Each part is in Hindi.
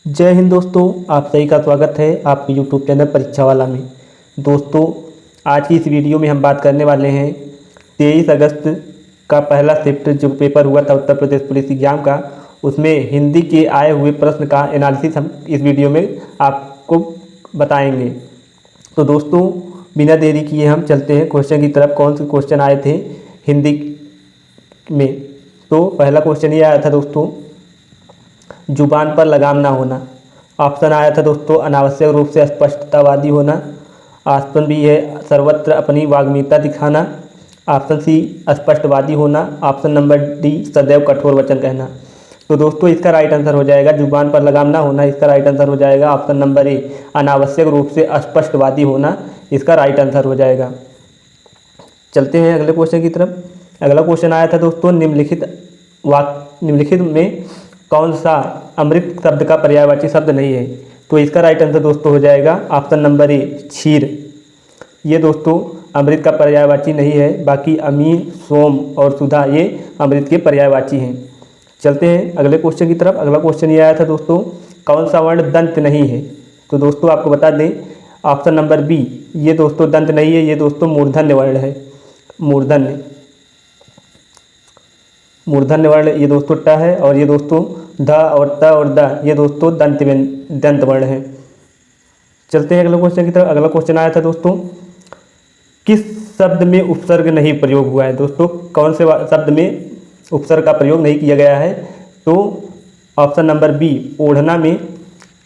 जय हिंद दोस्तों, आप सभी का स्वागत है आपके यूट्यूब चैनल परीक्षा वाला में। दोस्तों, आज की इस वीडियो में हम बात करने वाले हैं 23 अगस्त का पहला शिफ्ट जो पेपर हुआ था उत्तर प्रदेश पुलिस एग्जाम का, उसमें हिंदी के आए हुए प्रश्न का एनालिसिस हम इस वीडियो में आपको बताएंगे। तो दोस्तों, बिना देरी किए हम चलते हैं क्वेश्चन की तरफ। कौन से क्वेश्चन आए थे हिंदी में? तो पहला क्वेश्चन ये आया था दोस्तों, जुबान पर लगाम ना होना। ऑप्शन आया था दोस्तों, अनावश्यक रूप से स्पष्टतावादी होना। ऑप्शन बी है सर्वत्र अपनी वाग्मीता दिखाना। ऑप्शन सी स्पष्टवादी होना। ऑप्शन नंबर डी सदैव कठोर वचन कहना। तो दोस्तों, इसका राइट आंसर हो जाएगा जुबान पर लगाम ना होना। इसका राइट आंसर हो जाएगा ऑप्शन नंबर ए अनावश्यक रूप से स्पष्टवादी होना। इसका राइट आंसर हो जाएगा। चलते हैं अगले क्वेश्चन की तरफ। अगला क्वेश्चन आया था दोस्तों, निम्नलिखित में कौन सा अमृत शब्द का पर्यायवाची शब्द नहीं है? तो इसका राइट आंसर दोस्तों हो जाएगा ऑप्शन नंबर ए क्षीर। ये दोस्तों अमृत का पर्यायवाची नहीं है, बाकी अमीन, सोम और सुधा ये अमृत के पर्यायवाची हैं। चलते हैं अगले क्वेश्चन की तरफ। अगला क्वेश्चन ये आया था दोस्तों, कौन सा वर्ण दंत नहीं है? तो दोस्तों आपको बता दें ऑप्शन नंबर बी ये दोस्तों दंत नहीं है, ये दोस्तों मूर्धन्य वर्ण है। मूर्धन्य वर्ण ये दोस्तों ट है, और ये दोस्तों ध और त और द ये दोस्तों दंत वर्ण है। चलते हैं अगले क्वेश्चन की तरफ। अगला क्वेश्चन आया था दोस्तों, किस शब्द में उपसर्ग नहीं प्रयोग हुआ है? दोस्तों कौन से शब्द में उपसर्ग का प्रयोग नहीं किया गया है? तो ऑप्शन नंबर बी ओढ़ना में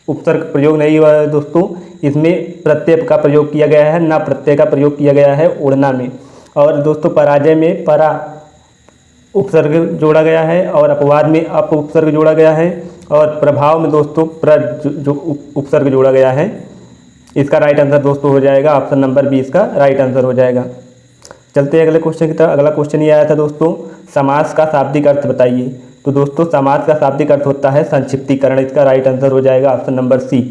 उपसर्ग प्रयोग नहीं हुआ है दोस्तों। इसमें प्रत्यय का प्रयोग किया गया है, ना प्रत्यय का प्रयोग किया गया है ओढ़ना में। और दोस्तों पराजय में परा उपसर्ग जोड़ा गया है, और अपवाद में अप उपसर्ग जोड़ा गया है, और प्रभाव में दोस्तों जो उपसर्ग जोड़ा गया है। इसका राइट आंसर दोस्तों हो जाएगा ऑप्शन नंबर बी, इसका राइट आंसर हो जाएगा। चलते हैं अगले क्वेश्चन की तरफ। अगला क्वेश्चन ये आया था दोस्तों, समास का शाब्दिक अर्थ बताइए। तो दोस्तों समास का शाब्दिक अर्थ होता है संक्षिप्तीकरण। इसका राइट आंसर हो जाएगा ऑप्शन नंबर सी।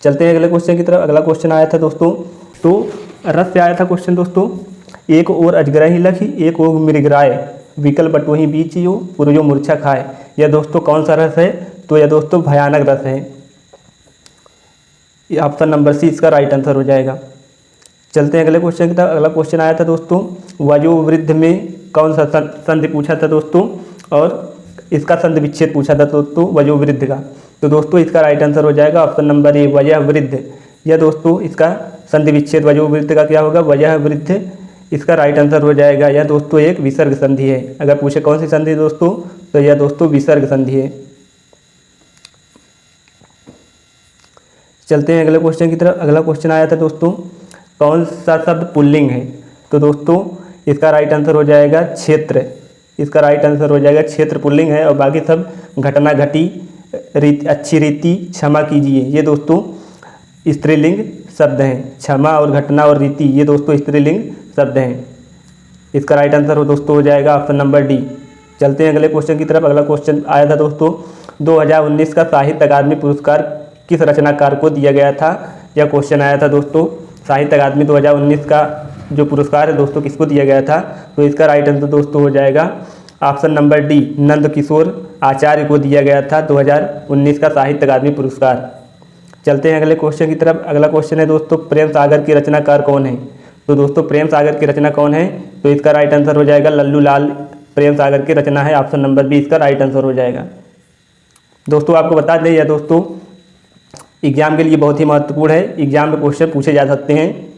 चलते हैं अगले क्वेश्चन की तरफ। अगला क्वेश्चन आया था दोस्तों, तो रस से आया था क्वेश्चन दोस्तों, एक और अजगरहि लखी एक और मृगराय विकल बटोही बीचियो पुरजो मूर्छा खाए। यह दोस्तों कौन सा रस है? तो यह दोस्तों भयानक रस है। ऑप्शन नंबर सी इसका राइट आंसर हो जाएगा। चलते हैं अगले क्वेश्चन की तरफ। अगला क्वेश्चन आया था दोस्तों, वयोवृद्ध में कौन सा संधि पूछा था दोस्तों, और इसका संधि विच्छेद पूछा था दोस्तों वयोवृद्ध का। तो दोस्तों इसका राइट आंसर हो जाएगा ऑप्शन नंबर ए वयोवृद्ध। यह दोस्तों इसका संधि विच्छेद वयोवृद्ध का क्या होगा? वयोवृद्ध। इसका राइट आंसर हो जाएगा यह दोस्तों एक विसर्ग संधि है। अगर पूछे कौन सी संधि दोस्तों, तो यह दोस्तों विसर्ग संधि है। चलते हैं अगले क्वेश्चन की तरफ। अगला क्वेश्चन आया था दोस्तों, कौन सा शब्द पुल्लिंग है? तो दोस्तों इसका राइट आंसर हो जाएगा क्षेत्र। इसका राइट आंसर हो जाएगा क्षेत्र पुल्लिंग है, और बाकी सब घटना, घटी, अच्छी रीति, क्षमा कीजिए ये दोस्तों स्त्रीलिंग शब्द हैं। क्षमा और घटना और रीति ये दोस्तों स्त्रीलिंग शब्द हैं। इसका राइट आंसर हो दोस्तों हो जाएगा ऑप्शन नंबर डी। चलते हैं अगले क्वेश्चन की तरफ। अगला क्वेश्चन आया था दोस्तों, 2019 का साहित्य अकादमी पुरस्कार किस रचनाकार को दिया गया था? यह क्वेश्चन आया था दोस्तों, साहित्य अकादमी 2019 का जो पुरस्कार है दोस्तों किसको दिया गया था? तो इसका राइट आंसर दोस्तों हो जाएगा option number D Nand Kishore आचार्य को दिया गया था 2019 का साहित्य अकादमी पुरस्कार। चलते हैं अगले क्वेश्चन की तरफ। अगला क्वेश्चन है दोस्तों, प्रेम सागर के रचनाकार कौन है? तो दोस्तों प्रेम सागर की रचना कौन है? तो इसका राइट आंसर हो जाएगा लल्लू लाल प्रेम सागर की रचना है। ऑप्शन नंबर बी इसका राइट आंसर हो जाएगा। दोस्तों आपको बता दें यह दोस्तों एग्जाम के लिए बहुत ही महत्वपूर्ण है, एग्जाम में क्वेश्चन पूछे जा सकते हैं।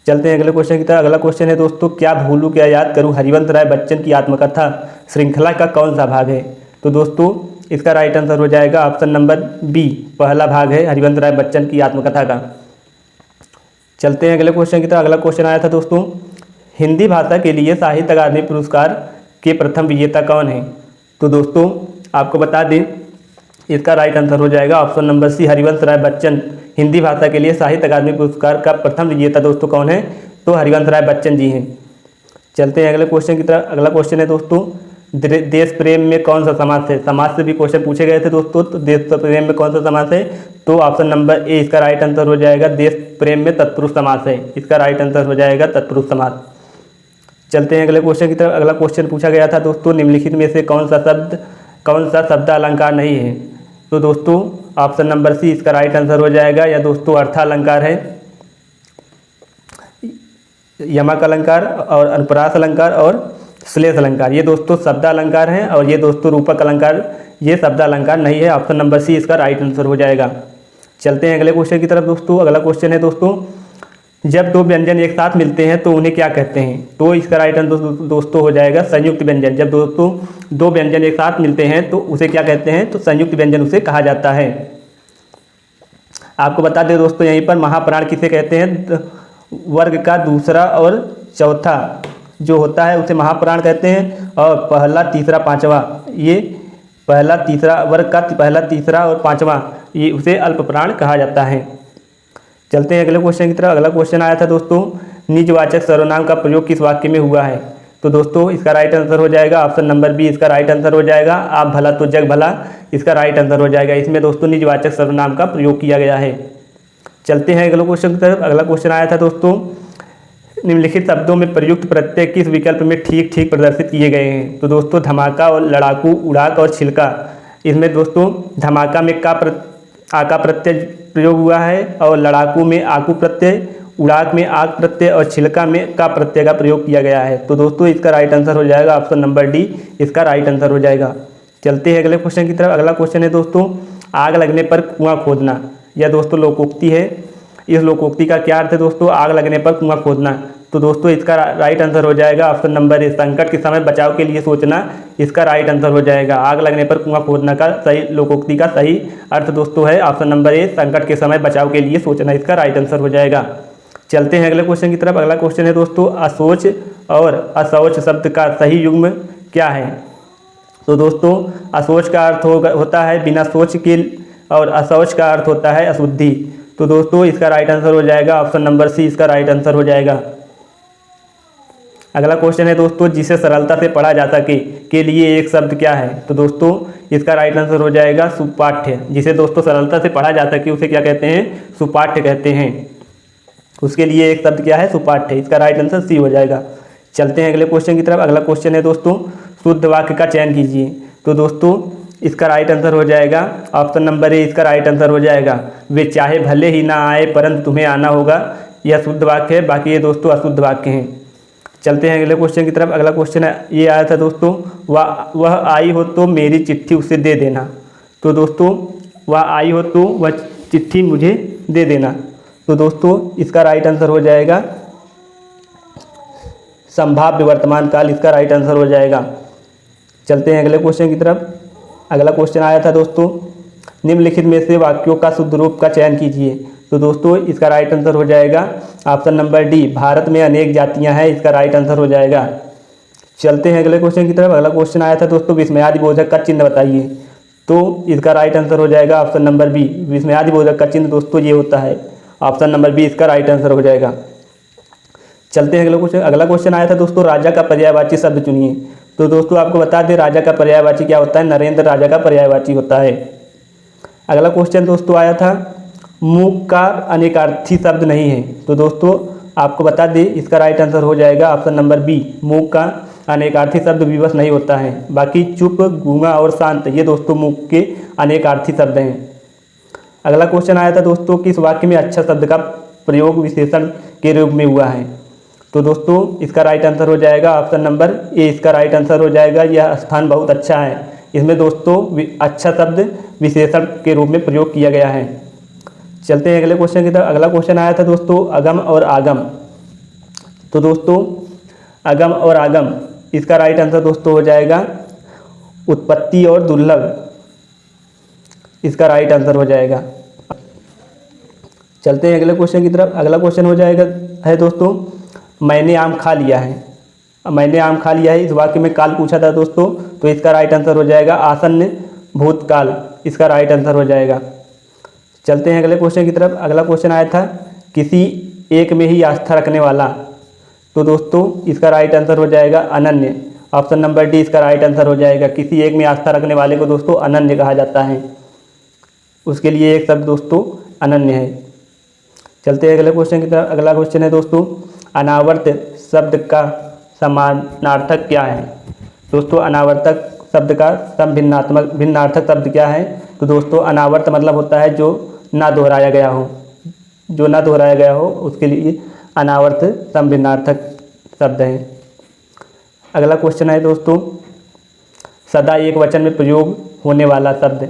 चलते हैं अगले क्वेश्चन की तरफ। अगला क्वेश्चन है दोस्तों, क्या भूलूं क्या याद करूं हरिवंश राय बच्चन की आत्मकथा श्रृंखला का कौन सा भाग है? तो दोस्तों इसका राइट आंसर हो जाएगा ऑप्शन नंबर बी पहला भाग है हरिवंश राय बच्चन की आत्मकथा का। चलते हैं अगले क्वेश्चन की तरफ। अगला क्वेश्चन आया था दोस्तों, हिंदी भाषा के लिए साहित्य अकादमी पुरस्कार के प्रथम विजेता कौन है? तो दोस्तों आपको बता दें इसका राइट आंसर हो जाएगा option number C Harivansh Rai Bachchan. Hindi भाषा के लिए साहित्य अकादमी पुरस्कार का प्रथम विजेता दोस्तों कौन है? तो हरिवंश राय बच्चन जी हैं। चलते हैं अगले क्वेश्चन की तरफ। अगला क्वेश्चन है दोस्तों, देश प्रेम में कौन सा समास है? समास से भी क्वेश्चन पूछे गए थे दोस्तों, तो देश प्रेम में कौन सा समास है? तो ऑप्शन नंबर ए इसका राइट आंसर हो जाएगा देश प्रेम में तत्पुरुष समास है। इसका राइट आंसर हो जाएगा तत्पुरुष समास। चलते हैं अगले क्वेश्चन की तरफ। अगला क्वेश्चन पूछा गया था दोस्तों, निम्नलिखित में से कौन सा शब्द अलंकार नहीं है? तो दोस्तों ऑप्शन नंबर सी इसका राइट आंसर हो जाएगा। या दोस्तों अर्थालंकार है, यमक अलंकार और अनुप्रास अलंकार और श्लेष अलंकार, ये दोस्तों शब्द अलंकार हैं। और ये दोस्तों रूपक अलंकार, ये शब्द अलंकार नहीं है। ऑप्शन नंबर सी इसका राइट आंसर हो जाएगा। चलते हैं अगले क्वेश्चन की तरफ दोस्तों। अगला क्वेश्चन है दोस्तों, जब दो व्यंजन एक साथ मिलते हैं तो उन्हें क्या कहते हैं? तो इसका राइट आंसर दोस्तों हो जाएगा संयुक्त व्यंजन। जब दोस्तों दो व्यंजन एक साथ मिलते हैं तो उसे क्या कहते हैं? तो संयुक्त व्यंजन उसे कहा जाता है। आपको बता दें दोस्तों यहीं पर महाप्राण किसे कहते हैं? वर्ग का दूसरा और चौथा जो होता है उसे महाप्राण कहते हैं। और पहला, तीसरा, पांचवा, ये पहला, तीसरा वर्ग का पहला, तीसरा और पांचवा, ये उसे अल्पप्राण कहा जाता है। चलते हैं अगले क्वेश्चन की तरफ। अगला क्वेश्चन आया था दोस्तों, निजवाचक सर्वनाम का प्रयोग किस वाक्य में हुआ है? तो दोस्तों इसका राइट आंसर हो जाएगा ऑप्शन नंबर बी इसका राइट आंसर हो जाएगा। आप भला तो जग भला, इसका राइट आंसर हो जाएगा। इसमें दोस्तों निजवाचक सर्वनाम का प्रयोग किया गया है। चलते हैं अगले क्वेश्चन की तरफ। अगला क्वेश्चन आया था दोस्तों, निम्नलिखित शब्दों में प्रयुक्त प्रत्यय किस विकल्प में ठीक ठीक प्रदर्शित किए गए हैं? तो दोस्तों धमाका और लड़ाकू, उड़ाक और छिलका, इसमें दोस्तों धमाका में आका प्रत्यय प्रयोग हुआ है और लड़ाकू में आकू प्रत्यय, उड़ाक में आक प्रत्यय और छिलका में का प्रत्यय का प्रयोग किया गया है। तो दोस्तों इसका राइट आंसर हो जाएगा ऑप्शन नंबर डी, इसका राइट आंसर हो जाएगा। चलते हैं अगले क्वेश्चन की तरफ। अगला क्वेश्चन है दोस्तों, आग लगने पर कुआं खोदना। यह दोस्तों लोकोक्ति है। इस लोकोक्ति का क्या अर्थ है दोस्तों? आग लगने पर कुआं खोदना। तो दोस्तों इसका राइट आंसर हो जाएगा ऑप्शन नंबर ए, संकट के समय बचाव के लिए सोचना, इसका राइट आंसर हो जाएगा। आग लगने पर कुआं खोदना का सही लोकोक्ति का सही अर्थ दोस्तों है ऑप्शन नंबर ए, संकट के समय बचाव के लिए सोचना, इसका राइट आंसर हो जाएगा। चलते हैं अगले क्वेश्चन की तरफ। अगला क्वेश्चन है दोस्तों, अशोच और अशौच शब्द का सही युग्म क्या है? तो दोस्तों अशोच का अर्थ होता है बिना सोच के और अशौच का अर्थ होता है अशुद्धि। तो दोस्तों इसका राइट आंसर हो जाएगा ऑप्शन नंबर सी, इसका राइट आंसर हो जाएगा। अगला क्वेश्चन है दोस्तों, जिसे सरलता से पढ़ा जा सके के लिए एक शब्द क्या है? तो दोस्तों इसका राइट आंसर हो जाएगा सुपाठ्य। जिसे दोस्तों सरलता से पढ़ा जा सके उसे क्या कहते हैं? सुपाठ्य कहते हैं। उसके लिए एक शब्द क्या है? सुपाठ्य, इसका राइट आंसर सी हो जाएगा। चलते हैं अगले क्वेश्चन की तरफ। अगला क्वेश्चन है दोस्तों, शुद्ध वाक्य का चयन कीजिए। तो दोस्तों इसका राइट आंसर हो जाएगा ऑप्शन नंबर ए, इसका राइट आंसर हो जाएगा। वे चाहे भले ही ना आए परंतु तुम्हें आना होगा, यह शुद्ध वाक्य है। बाकी ये दोस्तों अशुद्ध वाक्य हैं। चलते हैं अगले क्वेश्चन की तरफ। अगला क्वेश्चन ये आया था दोस्तों, वह आई हो तो मेरी चिट्ठी उसे दे देना। तो दोस्तों वह आई हो तो वह चिट्ठी मुझे दे देना। तो दोस्तों इसका राइट आंसर हो जाएगा संभाव्य वर्तमान काल, इसका राइट आंसर हो जाएगा। चलते हैं अगले क्वेश्चन की तरफ। अगला क्वेश्चन आया था दोस्तों, निम्नलिखित में से वाक्यों का शुद्ध रूप का चयन कीजिए। तो दोस्तों इसका राइट आंसर हो जाएगा ऑप्शन नंबर डी, भारत में अनेक जातियां हैं, इसका राइट आंसर हो जाएगा। चलते हैं अगले क्वेश्चन की तरफ। अगला क्वेश्चन आया था दोस्तों, विस्मयादिबोधक का चिन्ह बताइए। तो इसका राइट आंसर हो जाएगा ऑप्शन नंबर बी, विस्मयादिबोधक का चिन्ह दोस्तों ये होता है। ऑप्शन नंबर बी इसका राइट आंसर हो जाएगा। चलते हैं अगले क्वेश्चन। अगला क्वेश्चन आया था दोस्तों, राजा का पर्यायवाची शब्द चुनिए। तो दोस्तों आपको बता दें राजा का पर्यायवाची क्या होता है? नरेंद्र राजा का पर्यायवाची होता है। अगला क्वेश्चन दोस्तों आया था, मूक का अनेकार्थी शब्द नहीं है। तो दोस्तों आपको बता दें इसका राइट आंसर हो जाएगा ऑप्शन नंबर बी, मूक का अनेकार्थी शब्द विवश नहीं होता है। बाकी चुप, गूंगा और शांत ये दोस्तों मूक के अनेकार्थी शब्द हैं। अगला क्वेश्चन आया था दोस्तों, किस वाक्य में अच्छा शब्द का प्रयोग विशेषण के रूप में हुआ है? तो दोस्तों इसका राइट आंसर हो जाएगा ऑप्शन नंबर ए, इसका राइट आंसर हो जाएगा। यह स्थान बहुत अच्छा है। इसमें दोस्तों अच्छा शब्द विशेषण के रूप में प्रयोग किया गया है। चलते हैं अगले क्वेश्चन की तरफ। अगला क्वेश्चन आया था दोस्तों, अगम और आगम। तो दोस्तों अगम और आगम, इसका राइट आंसर दोस्तों हो जाएगा उत्पत्ति और दुर्लभ, इसका राइट आंसर हो जाएगा। चलते हैं अगले क्वेश्चन की तरफ। अगला क्वेश्चन हो जाएगा है दोस्तों, मैंने आम खा लिया है। मैंने आम खा लिया है, इस वाक्य में काल पूछा था दोस्तों, तो इसका राइट आंसर हो जाएगा आसन्न भूतकाल, इसका राइट आंसर हो जाएगा। चलते हैं अगले क्वेश्चन की तरफ। अगला क्वेश्चन आया था, किसी एक में ही आस्था रखने वाला। तो दोस्तों इसका राइट आंसर हो जाएगा अनन्य, ऑप्शन नंबर डी इसका राइट आंसर हो जाएगा। किसी एक में आस्था रखने वाले को दोस्तों अनन्य कहा जाता है। उसके लिए एक शब्द दोस्तों अनन्य है। चलते हैं अगले क्वेश्चन की तरफ। अगला क्वेश्चन है दोस्तों, अनावर्त शब्द का समानार्थक क्या है? दोस्तों अनावर्तक शब्द का भिन्नार्थक शब्द क्या है? तो दोस्तों अनावर्त मतलब होता है जो ना दोहराया गया हो, जो ना दोहराया गया हो उसके लिए अनावर्त संभिन्नार्थक शब्द है। अगला क्वेश्चन है दोस्तों, सदा एक वचन में प्रयोग होने वाला शब्द।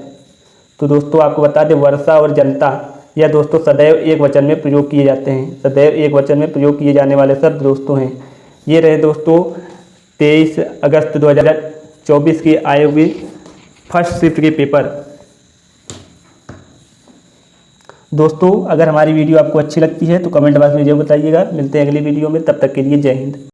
तो दोस्तों आपको बता दें, वर्षा और जनता यह दोस्तों सदैव एक वचन में प्रयोग किए जाते हैं। सदैव एक वचन में प्रयोग किए जाने वाले शब्द दोस्तों हैं। ये रहे दोस्तों 23 अगस्त 2024 की आयोग की फर्स्ट शिफ्ट के पेपर। दोस्तों अगर हमारी वीडियो आपको अच्छी लगती है तो कमेंट बॉक्स में जरूर बताइएगा। मिलते हैं अगली वीडियो में, तब तक के लिए जय हिंद।